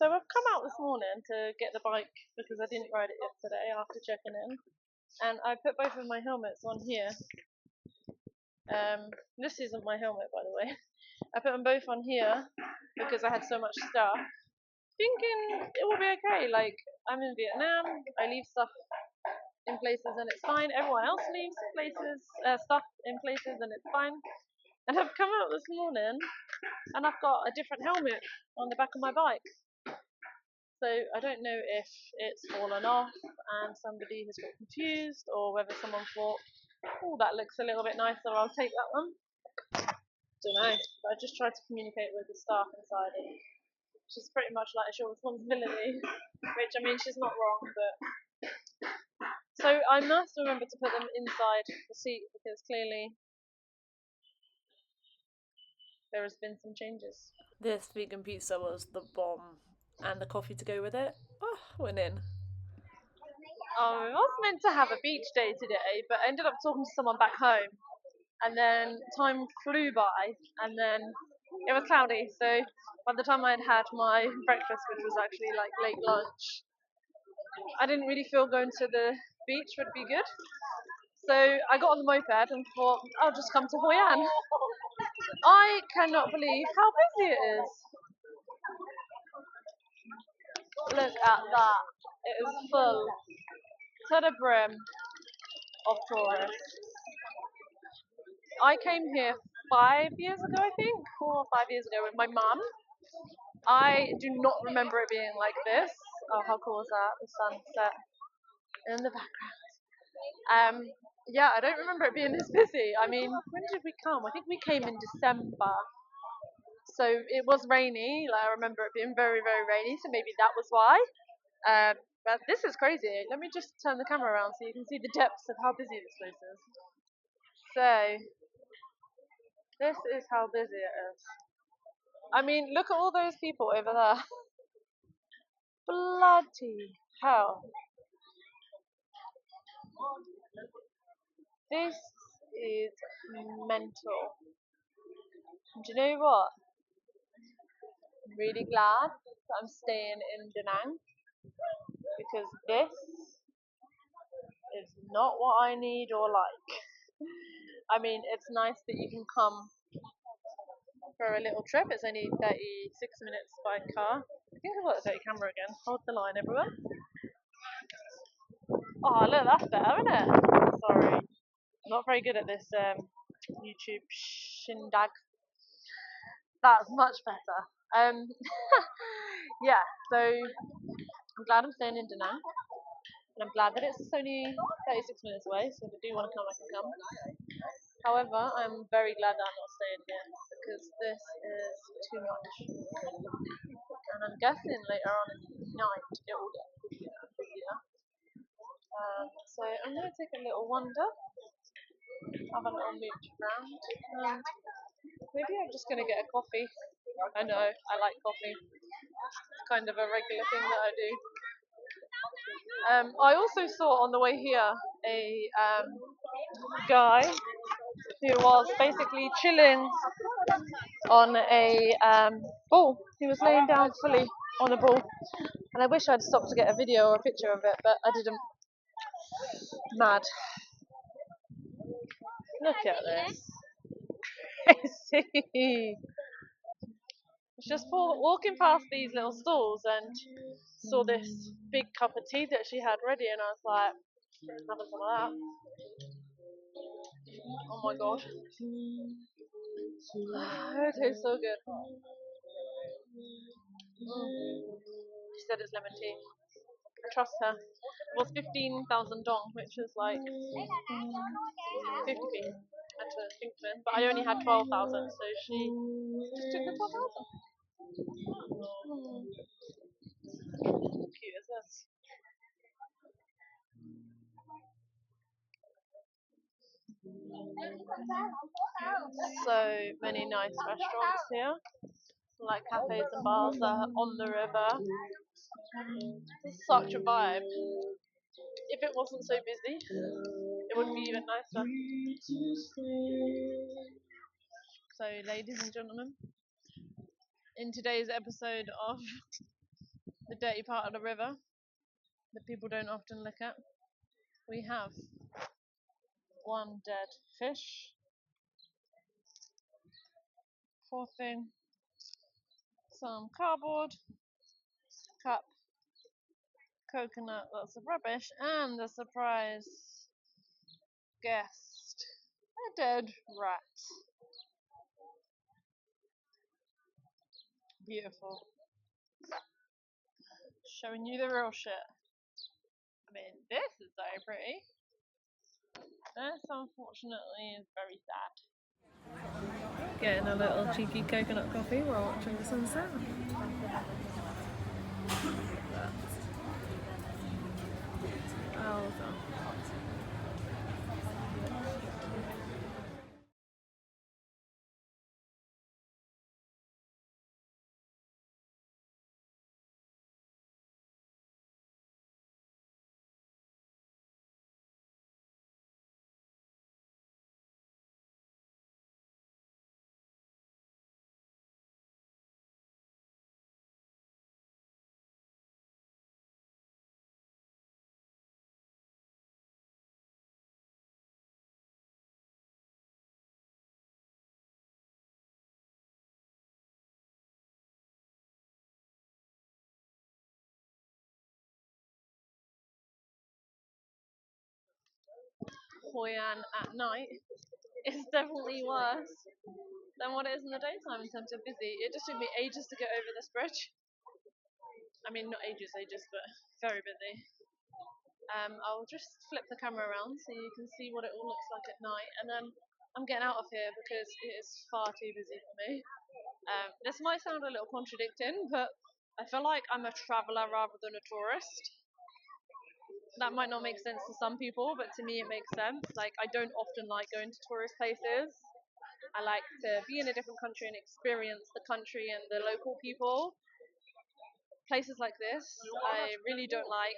So I've come out this morning to get the bike because I didn't ride it yesterday after checking in, and I put both of my helmets on here. This isn't my helmet, by the way. I put them both on here because I had so much stuff, thinking it will be okay. Like, I'm in Vietnam, I leave stuff in places and it's fine. Everyone else leaves stuff in places and it's fine. And I've come out this morning and I've got a different helmet on the back of my bike. So I don't know if it's fallen off and somebody has got confused, or whether someone thought, oh, that looks a little bit nicer, I'll take that one. Don't know. But I just tried to communicate with the staff inside, and she's pretty much like, it's your responsibility, which, I mean, she's not wrong, but... So I must remember to put them inside the seat because clearly there has been some changes. This vegan pizza was the bomb, and the coffee to go with it. Oh, went in. I was meant to have a beach day today, but I ended up talking to someone back home, and then time flew by, and then it was cloudy, so by the time I'd had my breakfast, which was actually like late lunch, I didn't really feel going to the beach would be good. So I got on the moped and thought, I'll just come to Hoi An. I cannot believe how busy it is. Look at that. It is full to the brim of tourists. I came here 5 years ago, I think, 4 or 5 years ago with my mum. I do not remember it being like this. Oh, how cool is that? The sunset in the background. Yeah, I don't remember it being this busy. I mean, when did we come? I think we came in December. So it was rainy. Like, I remember it being very, very rainy. So maybe that was why. But this is crazy. Let me just turn the camera around so you can see the depths of how busy this place is. So this is how busy it is. I mean, look at all those people over there. Bloody hell. This is mental. And do you know what? I'm really glad that I'm staying in Da Nang, because this is not what I need or like. I mean, it's nice that you can come for a little trip. It's only 36 minutes by car. I think I've got the dirty camera again. Hold the line, everyone. Oh, look, that's better, isn't it? Sorry. I'm not very good at this YouTube shindig. That's much better. Yeah, so I'm glad I'm staying in Da Nang. And I'm glad that it's only 36 minutes away, so if I do want to come, I can come. However, I'm very glad that I'm not staying here, because this is too much. And I'm guessing later on in the night it will get busier. So I'm going to take a little wander, have a little mooch around, and maybe I'm just going to get a coffee. I know, I like coffee. It's kind of a regular thing that I do. I also saw on the way here a guy who was basically chilling on a ball. He was laying down fully on a ball, and I wish I'd stopped to get a video or a picture of it, but I didn't. Mad. Look at this. Crazy. I was just walking past these little stalls and saw this big cup of tea that she had ready, and I was like, having some of that. Oh my god. It tastes so good. She said it's lemon tea. I trust her. It was 15,000 dong, which is like 50p. To think of it. But I only had 12,000, so she just took the 12,000. How cute is this? So many nice restaurants here, like cafes and bars that are on the river. It's such a vibe. If it wasn't so busy, it would be even nicer. So, ladies and gentlemen, in today's episode of the dirty part of the river that people don't often look at. We have one dead fish. Poor thing. Some cardboard, cup, coconut, lots of rubbish, and the surprise guest, a dead rat. Beautiful. Showing you the real shit. I mean, this is very pretty. This, unfortunately, is very sad. Getting a little cheeky coconut coffee while watching the sunset. Well done. Hoi An at night is definitely worse than what it is in the daytime in terms of busy. It just took me ages to get over this bridge. I mean, not ages, but very busy. I'll just flip the camera around so you can see what it all looks like at night, and then I'm getting out of here because it is far too busy for me. This might sound a little contradicting, but I feel like I'm a traveller rather than a tourist. That might not make sense to some people, but to me it makes sense. Like, I don't often like going to tourist places. I like to be in a different country and experience the country and the local people. Places like this, I really don't like.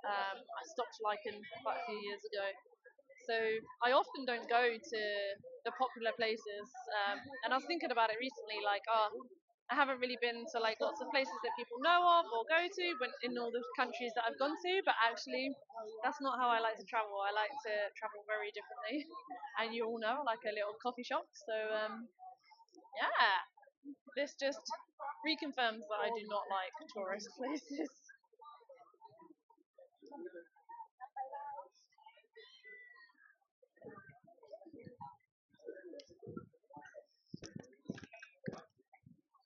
I stopped liking quite a few years ago. So I often don't go to the popular places. And I was thinking about it recently, like, I haven't really been to like lots of places that people know of or go to, but in all the countries that I've gone to. But actually, that's not how I like to travel. I like to travel very differently. And you all know, I like a little coffee shop. So yeah, this just reconfirms that I do not like tourist places.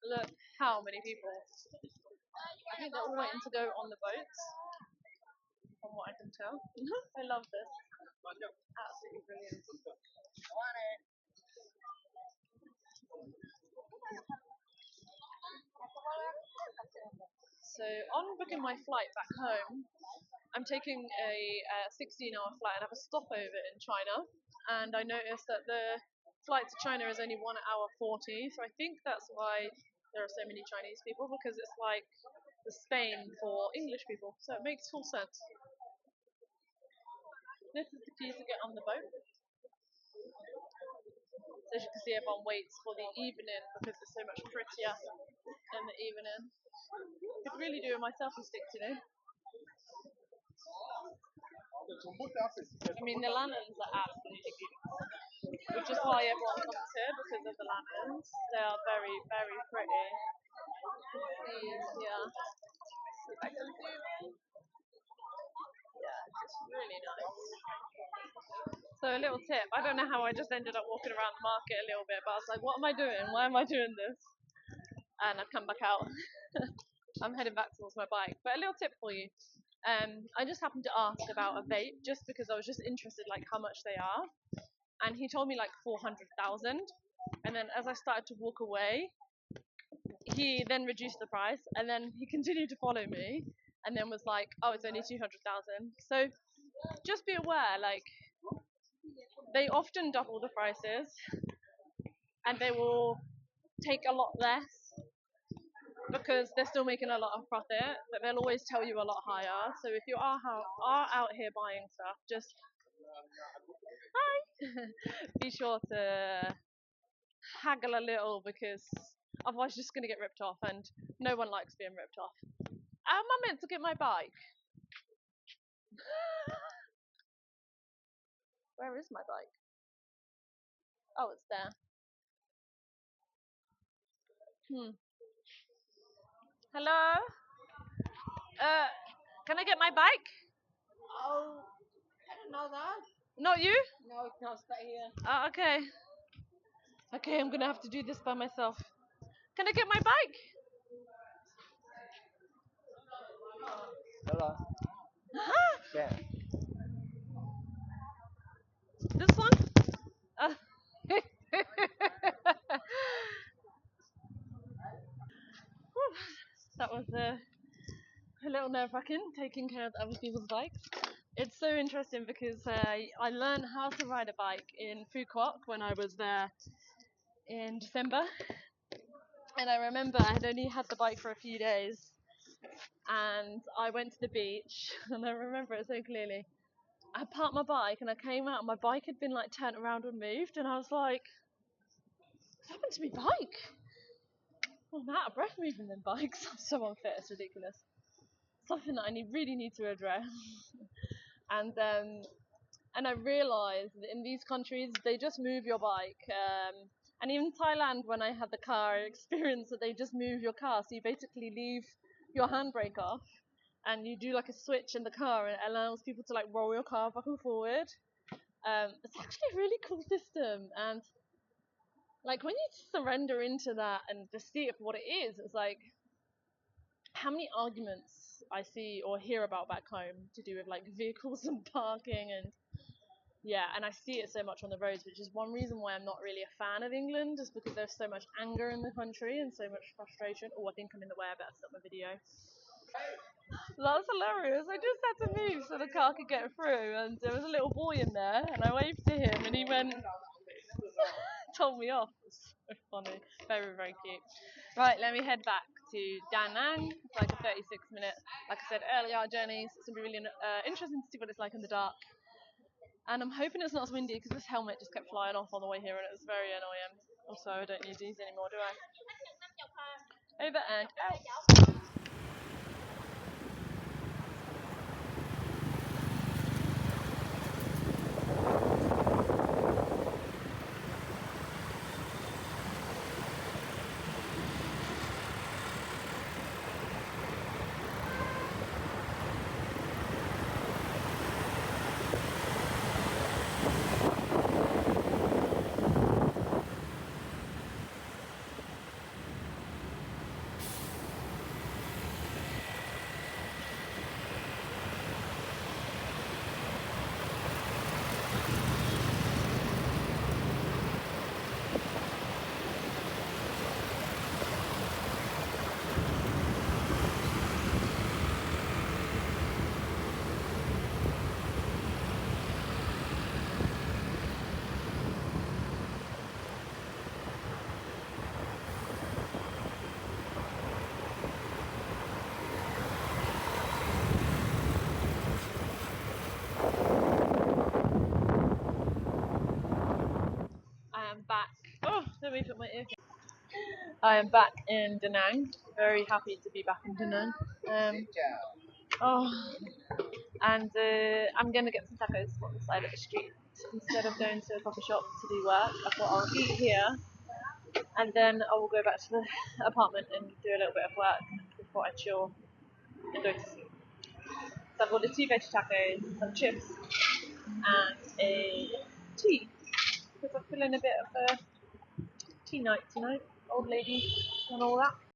Look how many people. I think they're all waiting to go on the boats, from what I can tell. I love this. Absolutely brilliant. So, on booking my flight back home, I'm taking a 16-hour flight and have a stopover in China. And I noticed that the flight to China is only 1 hour 40. So I think that's why there are so many Chinese people, because it's like the Spain for English people. So it makes full sense. This is the key to get on the boat. So as you can see, everyone waits for the evening because it's so much prettier in the evening. Could really do with myself a stick today. I mean, the lanterns are absolutely beautiful, which is why everyone comes here, because of the lanterns. They are very, very pretty. These here. See if I can zoom in. Yeah, it's really nice. So a little tip. I don't know how I just ended up walking around the market a little bit, but I was like, what am I doing? Why am I doing this? And I've come back out. I'm heading back towards my bike. But a little tip for you. I just happened to ask about a vape just because I was just interested, like how much they are, and he told me like 400,000. And then as I started to walk away, he then reduced the price, and then he continued to follow me, and then was like, "Oh, it's only 200,000." So just be aware, like they often double the prices, and they will take a lot less because they're still making a lot of profit, but they'll always tell you a lot higher. So if you are out here buying stuff, just be sure to haggle a little, because otherwise you're just going to get ripped off, and no one likes being ripped off. How am I meant to get my bike? Where is my bike? Oh, it's there. Hello? Can I get my bike? Oh, I don't know that. Not you? No, it can't stay here. Okay. Okay, I'm gonna have to do this by myself. Can I get my bike? Hold on. Yeah. This one? Uh, that was a little nerve-wracking, taking care of other people's bikes. It's so interesting because I learned how to ride a bike in Phuket when I was there in December. And I remember I had only had the bike for a few days, and I went to the beach, and I remember it so clearly. I parked my bike, and I came out, and my bike had been like turned around and moved, and I was like, "What's happened to my bike?" Well, I'm out of breath moving them bikes. I'm so unfit, it's ridiculous. Something that I really need to address. and and I realised that in these countries they just move your bike. And even Thailand, when I had the car, I experienced that they just move your car. So you basically leave your handbrake off, and you do like a switch in the car, and it allows people to like roll your car back and forward. It's actually a really cool system, and like when you surrender into that and just see it for what it is, it's like how many arguments I see or hear about back home to do with like vehicles and parking, and yeah, and I see it so much on the roads, which is one reason why I'm not really a fan of England, is because there's so much anger in the country and so much frustration. Oh, I think I'm in the way. I better stop my video. That's hilarious. I just had to move so the car could get through, and there was a little boy in there, and I waved to him, and he went, told me off. It's so funny. Very, very cute. Right, let me head back to Da Nang. It's like a 36-minute, like I said earlier, journey. So it's going to be really interesting to see what it's like in the dark. And I'm hoping it's not as windy because this helmet just kept flying off on the way here, and it was very annoying. Also, I don't need these anymore, do I? Over and out. I am back. Oh, let me put my ear. I am back in Da Nang. Very happy to be back in Da Nang. Oh, and I'm gonna get some tacos on the side of the street instead of going to a coffee shop to do work. I thought I'll eat here, and then I will go back to the apartment and do a little bit of work before I chill and go to sleep. So I've got the 2 veg tacos, some chips, and a tea because I'm feeling a bit of a tea night tonight, old lady and all that.